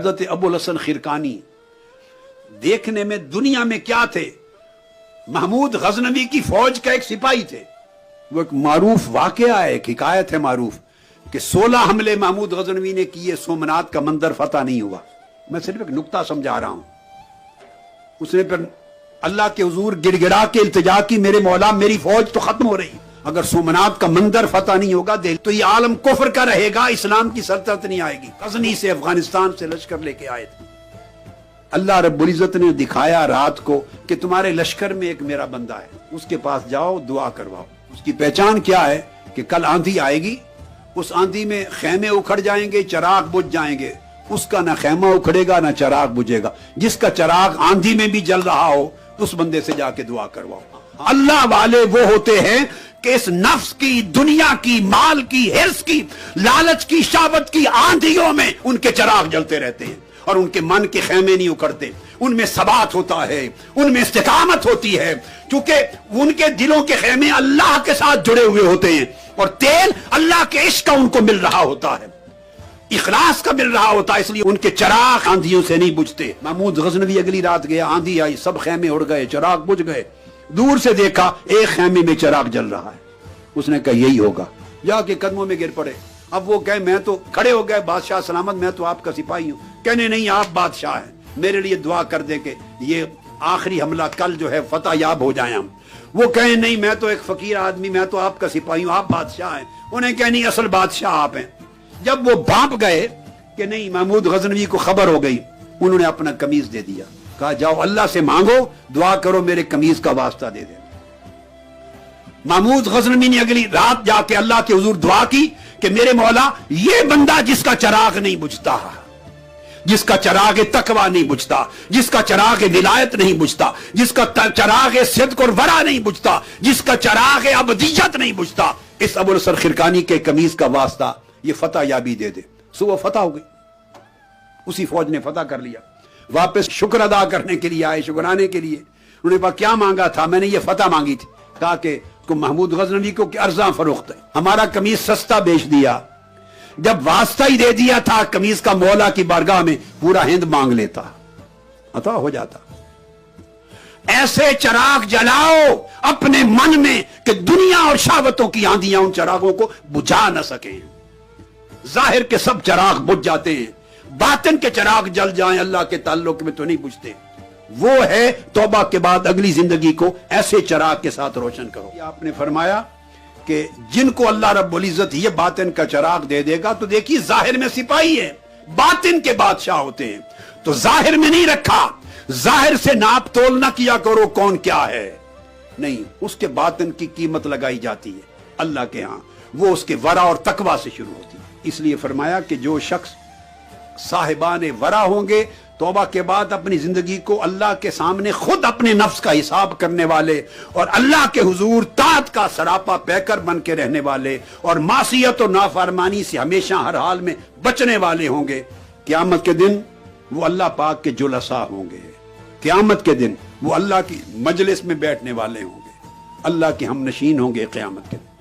حضرت ابو الحسن خرقانی دیکھنے میں دنیا میں کیا تھے؟ محمود غزنوی کی فوج کا ایک سپاہی تھے۔ وہ ایک معروف واقعہ ہے، ایک حکایت ہے معروف کہ 16 حملے محمود غزنوی نے کیے، سومنات کا مندر فتح نہیں ہوا۔ میں صرف ایک نقطہ سمجھا رہا ہوں۔ اس نے پھر اللہ کے حضور گڑ گڑا کے التجا کی، میرے مولا میری فوج تو ختم ہو رہی، اگر سومنات کا مندر فتح نہیں ہوگا تو یہ عالم کفر کا رہے گا، اسلام کی سلطنت نہیں آئے گی۔ غزنی سے افغانستان سے لشکر لے کے آئے تھے۔ اللہ رب العزت نے دکھایا رات کو کہ تمہارے لشکر میں ایک میرا بندہ ہے، اس کے پاس جاؤ دعا کرواؤ۔ اس کی پہچان کیا ہے کہ کل آندھی آئے گی، اس آندھی میں خیمے اکھڑ جائیں گے، چراغ بجھ جائیں گے، اس کا نہ خیمہ اکھڑے گا نہ چراغ بجھے گا۔ جس کا چراغ آندھی میں بھی جل رہا ہو اس بندے سے جا کے دعا کرواؤ۔ اللہ والے وہ ہوتے ہیں کہ اس نفس کی، دنیا کی، مال کی، حرص کی، لالچ کی، شہوت کی آندھیوں میں ان کے چراغ جلتے رہتے ہیں اور ان کے من کے خیمے نہیں اکھڑتے، ان میں ثبات ہوتا ہے، ان میں استقامت ہوتی ہے، کیونکہ ان کے دلوں کے خیمے اللہ کے ساتھ جڑے ہوئے ہوتے ہیں اور تیل اللہ کے عشق کا ان کو مل رہا ہوتا ہے، اخلاص کا مل رہا ہوتا ہے، اس لیے ان کے چراغ آندھیوں سے نہیں بجھتے۔ محمود غزنوی اگلی رات گیا، آندھی آئی، سب خیمے اڑ گئے، چراغ بجھ گئے۔ دور سے دیکھا ایک خیمے میں چراغ جل رہا ہے، اس نے کہا یہی ہوگا، جا کے قدموں میں گر پڑے۔ اب وہ کہے میں تو کھڑے ہو گئے، بادشاہ سلامت، میں تو آپ کا سپاہی ہوں۔ کہنے نہیں، آپ بادشاہ ہیں، میرے لیے دعا کر دے کہ یہ آخری حملہ کل جو ہے فتح یاب ہو جائیں ہم۔ وہ کہیں نہیں، میں تو ایک فقیر آدمی، میں تو آپ کا سپاہی ہوں، آپ بادشاہ ہیں۔ انہیں کہے نہیں، اصل بادشاہ آپ ہیں۔ جب وہ بھانپ گئے کہ نہیں، محمود غزنوی کو خبر ہو گئی، انہوں نے اپنا قمیض دے دیا، کہا جاؤ اللہ سے مانگو، دعا کرو میرے قمیض کا واسطہ دے دے۔ محمود غزنوی نے اگلی رات جا کے اللہ کے حضور دعا کی کہ میرے مولا یہ بندہ جس کا چراغ نہیں بجھتا، جس کا چراغ تقوی نہیں بجھتا، جس کا چراغ ولایت نہیں بجھتا، جس کا چراغ صدق اور ورع نہیں بجھتا، جس کا چراغ ابدیت نہیں بجھتا، اس ابو الحسن خرقانی کے قمیض کا واسطہ یہ فتح یابی دے دے۔ سو وہ فتح ہو گئی، اسی فوج نے فتح کر لیا۔ واپس شکر ادا کرنے کے لیے آئے، شکرانے کے لیے۔ انہوں نے کہا کیا مانگا تھا؟ میں نے یہ فتح مانگی تھی۔ کہا کہ محمود غزنوی کو ارزاں فروخت ہے، ہمارا قمیض سستا بیچ دیا، جب واسطہ ہی دے دیا تھا قمیض کا، مولا کی بارگاہ میں پورا ہند مانگ لیتا، عطا ہو جاتا۔ ایسے چراغ جلاؤ اپنے من میں کہ دنیا اور شہوتوں کی آندیاں ان چراغوں کو بجھا نہ سکیں۔ ظاہر کے سب چراغ بجھ جاتے ہیں، باطن کے چراغ جل جائیں اللہ کے تعلق میں تو نہیں بجھتے۔ وہ ہے توبہ کے بعد اگلی زندگی کو ایسے چراغ کے ساتھ روشن کرو۔ آپ نے فرمایا کہ جن کو اللہ رب العزت یہ باطن کا چراغ دے دے گا تو دیکھیے ظاہر میں سپاہی ہے، باطن کے بادشاہ ہوتے ہیں، تو ظاہر میں نہیں رکھا، ظاہر سے ناپ تول نہ کیا کرو کون کیا ہے، نہیں، اس کے باطن کی قیمت لگائی جاتی ہے اللہ کے ہاں، وہ اس کے ورع اور تقوی سے شروع ہوتی ہے۔ اس لیے فرمایا کہ جو شخص صاحبان ورع ہوں گے، توبہ کے بعد اپنی زندگی کو اللہ کے سامنے خود اپنے نفس کا حساب کرنے والے اور اللہ کے حضور طاعت کا سراپا پیکر بن کے رہنے والے اور معصیت و نافرمانی سے ہمیشہ ہر حال میں بچنے والے ہوں گے، قیامت کے دن وہ اللہ پاک کے جلساء ہوں گے، قیامت کے دن وہ اللہ کی مجلس میں بیٹھنے والے ہوں گے، اللہ کے ہم نشین ہوں گے قیامت کے دن۔